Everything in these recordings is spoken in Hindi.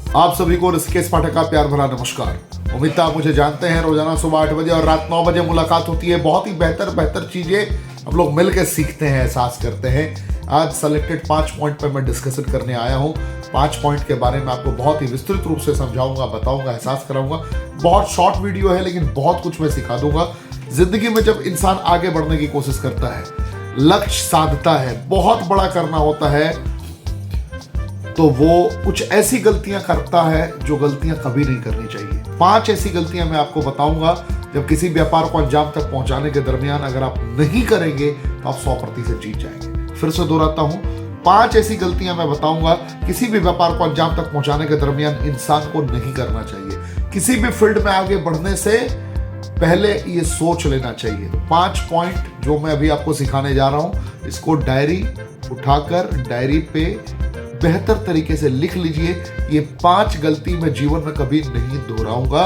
आप सभी को ऋषिकेश पाठक का प्यार भरा नमस्कार। उम्मीद है आप मुझे जानते हैं। रोजाना सुबह 8 बजे और रात 9 बजे मुलाकात होती है। बहुत ही बेहतर चीजें हम लोग मिलकर सीखते हैं, एहसास करते हैं। आज सेलेक्टेड 5 पॉइंट पर मैं डिस्कशन करने आया हूँ। 5 पॉइंट के बारे में आपको बहुत ही विस्तृत रूप से समझाऊंगा, बताऊंगा, एहसास कराऊंगा। बहुत शॉर्ट वीडियो है लेकिन बहुत कुछ मैं सिखा दूंगा। जिंदगी में जब इंसान आगे बढ़ने की कोशिश करता है, लक्ष्य साधता है, बहुत बड़ा करना होता है, तो वो कुछ ऐसी गलतियां करता है जो गलतियां कभी नहीं करनी चाहिए। 5 ऐसी गलतियां मैं आपको बताऊंगा, जब किसी व्यापार को अंजाम तक पहुंचाने के दरमियान अगर आप नहीं करेंगे तो आप 100% जीत जाएंगे। फिर से दोहराता हूं, 5 ऐसी गलतियां मैं बताऊंगा किसी भी व्यापार को अंजाम तक पहुंचाने के दरमियान इंसान को नहीं करना चाहिए। किसी भी फील्ड में आगे बढ़ने से पहले ये सोच लेना चाहिए। 5 पॉइंट जो मैं अभी आपको सिखाने जा रहा हूं, इसको डायरी उठाकर डायरी पे बेहतर तरीके से लिख लीजिए। ये 5 गलती मैं जीवन में कभी नहीं दोहराऊंगा।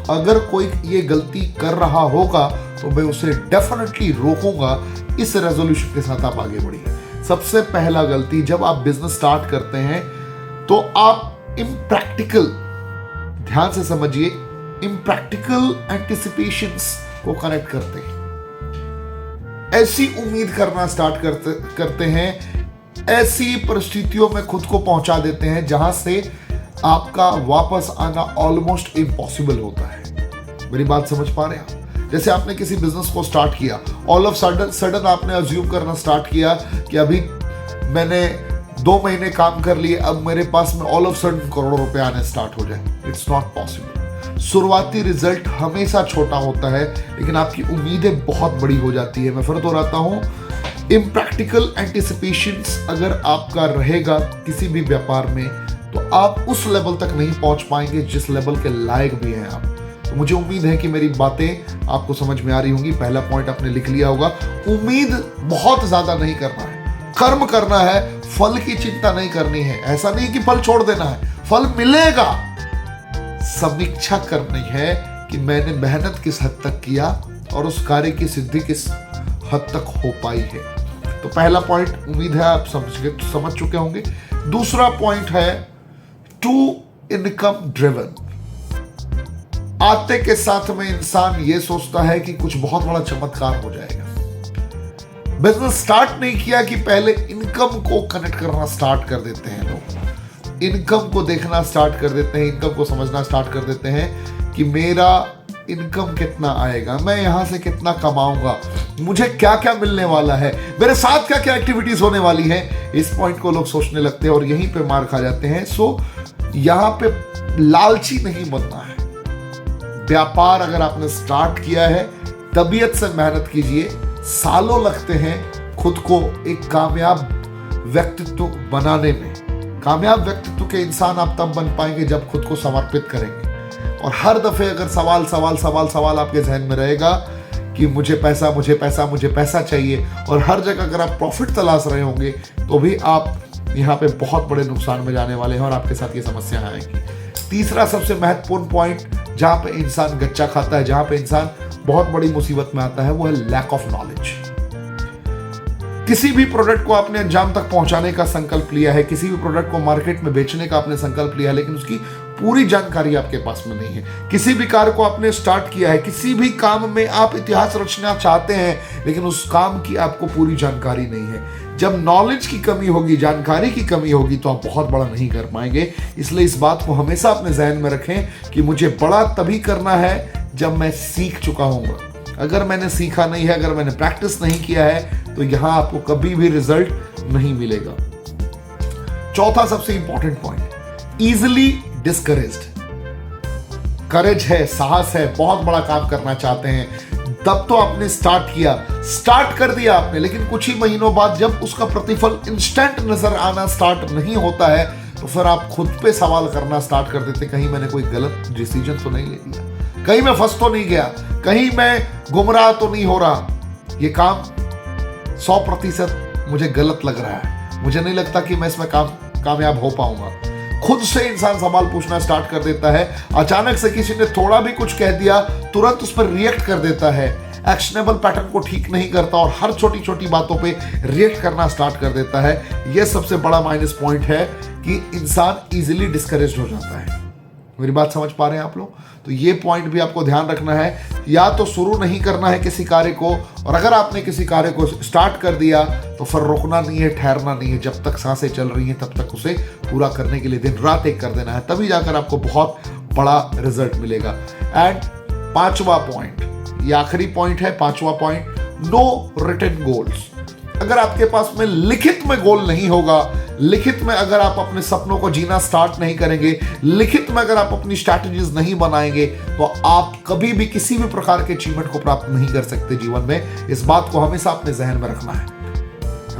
अगर कोई ये गलती कर रहा होगा तो मैं उसे डेफिनेटली रोकूंगा। इस रेजोल्यूशन के साथ आप आगे बढ़िए। सबसे पहला गलती, जब आप बिजनेस स्टार्ट करते हैं तो आप इम्प्रैक्टिकल, ध्यान से समझिए, इम्प्रैक्टिकल एंटिसिपेशंस को कनेक्ट करते हैं। ऐसी उम्मीद करना स्टार्ट करते हैं, ऐसी परिस्थितियों में खुद को पहुंचा देते हैं जहां से आपका वापस आना ऑलमोस्ट इम्पॉसिबल होता है। मेरी बात समझ पा रहे हैं आप? जैसे आपने किसी बिजनेस को स्टार्ट किया, ऑल ऑफ सडन आपने अज्यूम करना स्टार्ट किया कि अभी मैंने 2 महीने काम कर लिए, अब मेरे पास में ऑल ऑफ सडन करोड़ों रुपए आने स्टार्ट हो जाए। It's not possible. शुरुआती रिजल्ट हमेशा छोटा होता है लेकिन आपकी उम्मीदें बहुत बड़ी हो जाती है। मैं फिर दोहराता हूं, इम्प्रैक्टिकल एंटिसिपेशंस अगर आपका रहेगा किसी भी व्यापार में तो आप उस लेवल तक नहीं पहुंच पाएंगे जिस लेवल के लायक भी हैं आप। तो मुझे उम्मीद है कि मेरी बातें आपको समझ में आ रही होंगी। पहला पॉइंट आपने लिख लिया होगा। उम्मीद बहुत ज्यादा नहीं करना है, कर्म करना है, फल की चिंता नहीं करनी है। ऐसा नहीं कि फल छोड़ देना है, फल मिलेगा। समीक्षा करनी है कि मैंने मेहनत किस हद तक किया और उस कार्य की सिद्धि किस हद तक हो पाई है। तो पहला पॉइंट उम्मीद है आप समझ चुके होंगे। दूसरा पॉइंट है टू इनकम ड्रिवन। आते के साथ में इंसान ये सोचता है कि कुछ बहुत बड़ा चमत्कार हो जाएगा। बिजनेस स्टार्ट नहीं किया कि पहले इनकम को कनेक्ट करना स्टार्ट कर देते हैं लोग। इनकम को देखना स्टार्ट कर देते हैं, इनकम को समझना स्टार्ट कर देते हैं कि मेरा इनकम कितना आएगा, मैं यहां से कितना कमाऊंगा, मुझे क्या क्या मिलने वाला है, मेरे साथ क्या क्या एक्टिविटीज होने वाली है। इस पॉइंट को लोग सोचने लगते हैं और यहीं पे मार खा जाते हैं। सो यहां पे लालची नहीं बनना है। व्यापार अगर आपने स्टार्ट किया है, तबीयत से मेहनत कीजिए। सालों लगते हैं खुद को एक कामयाब व्यक्तित्व बनाने में। कामयाब व्यक्तित्व के इंसान आप तब बन पाएंगे जब खुद को समर्पित करेंगे। और हर दफे अगर सवाल आपके जहन में रहेगा कि मुझे पैसा चाहिए, और हर जगह अगर आप प्रॉफिट तलाश रहे होंगे तो भी आप यहाँ पे बहुत बड़े नुकसान में जाने वाले हैं और आपके साथ ये समस्या आएगी। तीसरा सबसे महत्वपूर्ण पॉइंट जहां पे इंसान गच्चा खाता है, जहां पे इंसान बहुत बड़ी मुसीबत में आता है, वो है लैक ऑफ नॉलेज। किसी भी प्रोडक्ट को आपने अंजाम तक पहुंचाने का संकल्प लिया है, किसी भी प्रोडक्ट को मार्केट में बेचने का आपने संकल्प लिया है, लेकिन उसकी पूरी जानकारी आपके पास में नहीं है। किसी भी कार्य को आपने स्टार्ट किया है, किसी भी काम में आप इतिहास रचना चाहते हैं लेकिन उस काम की आपको पूरी जानकारी नहीं है। जब नॉलेज की कमी होगी, जानकारी की कमी होगी, तो आप बहुत बड़ा नहीं कर पाएंगे। इसलिए इस बात को हमेशा अपने जहन में रखें कि मुझे बड़ा तभी करना है जब मैं सीख चुका हूंगा। अगर मैंने सीखा नहीं है, अगर मैंने प्रैक्टिस नहीं किया है, तो यहां आपको कभी भी रिजल्ट नहीं मिलेगा। चौथा सबसे इंपॉर्टेंट पॉइंट, इजिली डिस्करेज्ड। करेज है, साहस है, बहुत बड़ा काम करना चाहते हैं, तब तो आपने स्टार्ट कर दिया आपने, लेकिन कुछ ही महीनों बाद जब उसका प्रतिफल इंस्टेंट नजर आना स्टार्ट नहीं होता है तो फिर आप खुद पे सवाल करना स्टार्ट कर देते, कहीं मैंने कोई गलत डिसीजन तो नहीं ले लिया, कहीं मैं फंस तो नहीं गया, कहीं मैं गुमराह तो नहीं हो रहा, ये काम 100% मुझे गलत लग रहा है, मुझे नहीं लगता कि मैं इसमें कामयाब हो पाऊंगा। खुद से इंसान सवाल पूछना स्टार्ट कर देता है। अचानक से किसी ने थोड़ा भी कुछ कह दिया, तुरंत उस पर रिएक्ट कर देता है। एक्शनेबल पैटर्न को ठीक नहीं करता और हर छोटी छोटी बातों पे रिएक्ट करना स्टार्ट कर देता है, यह सबसे बड़ा माइनस पॉइंट है कि इंसान इजीली डिस्करेज हो जाता है। मेरी बात समझ पा रहे हैं आप लोग? तो ये पॉइंट भी आपको ध्यान रखना है। या तो शुरू नहीं करना है किसी कार्य को, और अगर आपने किसी कार्य को स्टार्ट कर दिया तो फिर रुकना नहीं है, ठहरना नहीं है। जब तक सांसें चल रही हैं तब तक उसे पूरा करने के लिए दिन रात एक कर देना है, तभी जाकर आपको बहुत बड़ा रिजल्ट मिलेगा। एंड पांचवा पॉइंट, ये आखिरी पॉइंट है, पांचवा पॉइंट, नो रिटन गोल्स। अगर आपके पास में लिखित में गोल नहीं होगा, लिखित में अगर आप अपने सपनों को जीना स्टार्ट नहीं करेंगे, लिखित में अगर आप अपनी स्ट्रैटेजीज नहीं बनाएंगे, तो आप कभी भी किसी भी प्रकार के अचीवमेंट को प्राप्त नहीं कर सकते जीवन में। इस बात को हमेशा अपने जहन में रखना है।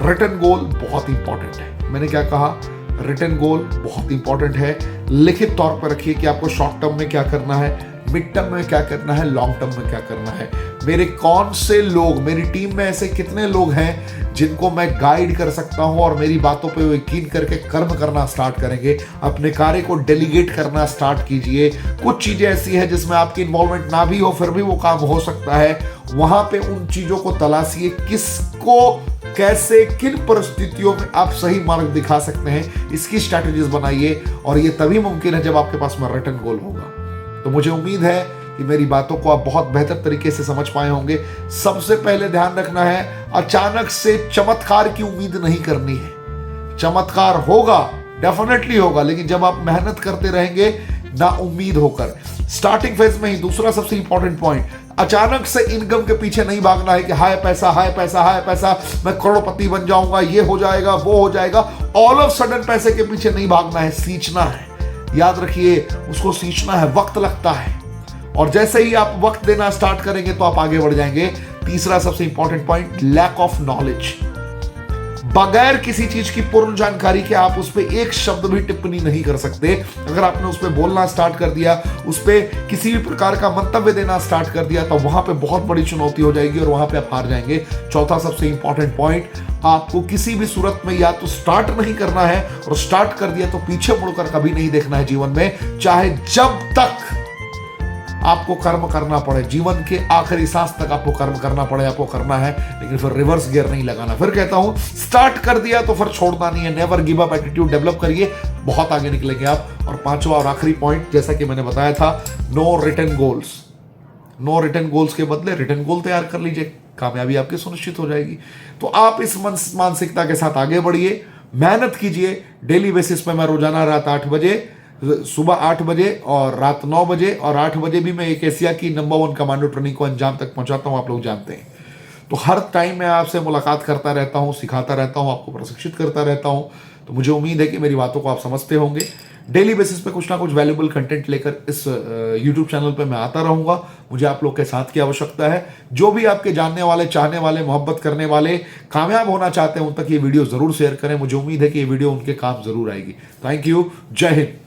रिटन गोल बहुत इंपॉर्टेंट है। मैंने क्या कहा? रिटन गोल बहुत इंपॉर्टेंट है। लिखित तौर पर रखिए कि आपको शॉर्ट टर्म में क्या करना है, मिड टर्म में क्या करना है, लॉन्ग टर्म में क्या करना है। मेरे कौन से लोग, मेरी टीम में ऐसे कितने लोग हैं जिनको मैं गाइड कर सकता हूं और मेरी बातों पे यकीन करके कर्म करना स्टार्ट करेंगे। अपने कार्य को डेलीगेट करना स्टार्ट कीजिए। कुछ चीजें ऐसी हैं जिसमें आपकी इन्वॉल्वमेंट ना भी हो फिर भी वो काम हो सकता है। वहां पे उन चीजों को तलाशिए, किसको कैसे किन परिस्थितियों में आप सही मार्ग दिखा सकते हैं, इसकी स्ट्रैटेजीज बनाइए। और ये तभी मुमकिन है जब आपके पास में रिटन गोल होगा। तो मुझे उम्मीद है कि मेरी बातों को आप बहुत बेहतर तरीके से समझ पाए होंगे। सबसे पहले ध्यान रखना है, अचानक से चमत्कार की उम्मीद नहीं करनी है। चमत्कार होगा, डेफिनेटली होगा, लेकिन जब आप मेहनत करते रहेंगे ना उम्मीद होकर, स्टार्टिंग फेज में ही। दूसरा सबसे इंपॉर्टेंट पॉइंट, अचानक से इनकम के पीछे नहीं भागना है कि हाय पैसा हाय पैसा हाय पैसा, मैं करोड़पति बन जाऊंगा, ये हो जाएगा वो हो जाएगा। ऑल ऑफ सडन पैसे के पीछे नहीं भागना है, सींचना है। याद रखिए, उसको सींचना है, वक्त लगता है, और जैसे ही आप वक्त देना स्टार्ट करेंगे तो आप आगे बढ़ जाएंगे। तीसरा सबसे important point, lack of knowledge. बगैर किसी चीज की पूर्ण जानकारी के आप उस पर एक शब्द भी टिप्पणी नहीं कर सकते। अगर आपने उस पर बोलना स्टार्ट कर दिया, उस पर किसी भी प्रकार का मंतव्य देना स्टार्ट कर दिया, तो वहां पे बहुत बड़ी चुनौती हो जाएगी और वहां पे आप हार जाएंगे। चौथा सबसे इंपॉर्टेंट पॉइंट, आपको किसी भी सूरत में या तो स्टार्ट नहीं करना है, और स्टार्ट कर दिया तो पीछे मुड़कर कभी नहीं देखना है जीवन में। चाहे जब तक आपको कर्म करना पड़े, जीवन के आखिरी सांस तक आपको कर्म करना पड़े, आपको करना है, लेकिन फिर रिवर्स गियर नहीं लगाना। फिर कहता हूं, स्टार्ट कर दिया तो फिर छोड़ना नहीं है। Never give up attitude develop करिए, बहुत आगे निकलेंगे आप। और पांचवा और आखिरी पॉइंट, जैसा कि मैंने बताया था, no written goals. No written goals के बदले रिटन गोल तैयार कर लीजिए, कामयाबी आपकी सुनिश्चित हो जाएगी। तो आप इस मानसिकता के साथ आगे बढ़िए, मेहनत कीजिए। डेली बेसिस पे मैं रोजाना रात 8 बजे, सुबह 8 बजे और रात 9 बजे और 8 बजे भी मैं एक एशिया की नंबर 1 कमांडो ट्रेनिंग को अंजाम तक पहुंचाता हूं, आप लोग जानते हैं। तो हर टाइम मैं आपसे मुलाकात करता रहता हूं, सिखाता रहता हूं, आपको प्रशिक्षित करता रहता हूं। तो मुझे उम्मीद है कि मेरी बातों को आप समझते होंगे। डेली बेसिस पे कुछ ना कुछ वैल्यूबल कंटेंट लेकर इस यूट्यूब चैनल पे मैं आता रहूंगा। मुझे आप लोग के साथ की आवश्यकता है। जो भी आपके जानने वाले, चाहने वाले, मोहब्बत करने वाले, कामयाब होना चाहते हैं, उन तक ये वीडियो जरूर शेयर करें। मुझे उम्मीद है कि ये वीडियो उनके काम जरूर आएगी। Thank you. जय हिंद।